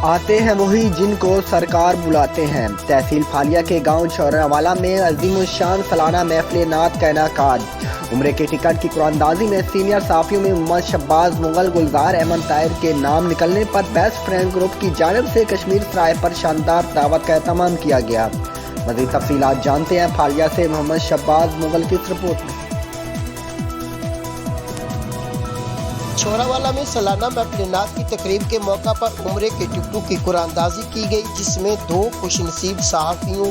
آتے ہیں وہی جن کو سرکار بلاتے ہیں۔ تحصیل پھالیا کے گاؤں چھوراوالا میں عظیم الشان سالانہ محفل نعت کا انعقاد۔ عمرے کے ٹکٹ کی قرآن اندازی میں سینئر صحافیوں میں محمد شہباز مغل، گلزار احمد طاہر کے نام نکلنے پر بیسٹ فرینڈ گروپ کی جانب سے کشمیر سرائے پر شاندار دعوت کا اہتمام کیا گیا۔ مزید تفصیلات جانتے ہیں پھالیا سے محمد شہباز مغل کی اس رپورٹ میں۔ چھوراوالا میں سالانہ محفل نعت کی تقریب کے موقع پر عمرے کے ٹکٹوں کی قرآن اندازی کی گئی، جس میں دو خوش نصیب صحافیوں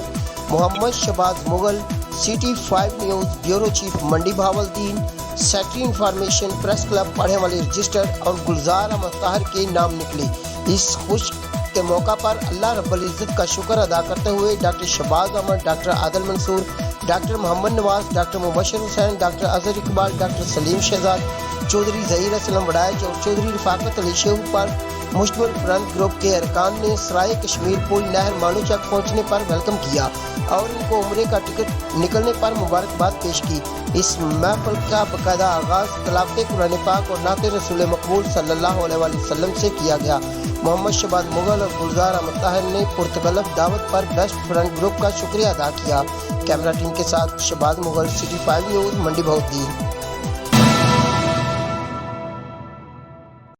Muhammad Shahbaz Mughal, city 5 news bureau chief Mandi Bahauddin, secretary information press club پڑھے والے رجسٹر اور گلزار احمد طاہر کے نام نکلے۔ اس خوش کے موقع پر اللہ رب العزت کا شکر ادا کرتے ہوئے ڈاکٹر شہباز احمد، ڈاکٹر عادل منصور، ڈاکٹر محمد نواز، ڈاکٹر مبشر حسین، ڈاکٹر اظہر اقبال، ڈاکٹر سلیم شہزاد، چودھری ظہیر اسلم وڑائچ اور چودھری رفاقت علی شیخو پر مشتمل فرنٹ گروپ کے ارکان نے سرائے کشمیر پل نہر مانو چک پہنچنے پر ویلکم کیا اور ان کو عمرے کا ٹکٹ نکلنے پر مبارکباد پیش کی۔ اس محفل کا باقاعدہ آغاز تلاوت قرآن پاک اور نعت رسول مقبول صلی اللہ علیہ وآلہ وسلم سے کیا گیا۔ محمد شہباز مغل اور گلزار احمد طاہر نے پرتکلف دعوت پر بیسٹ فرنٹ گروپ کا شکریہ ادا کیا۔ کیمرہ ٹیم کے ساتھ شہباز مغل، سٹی 5 نیوز، منڈی بہاولدین۔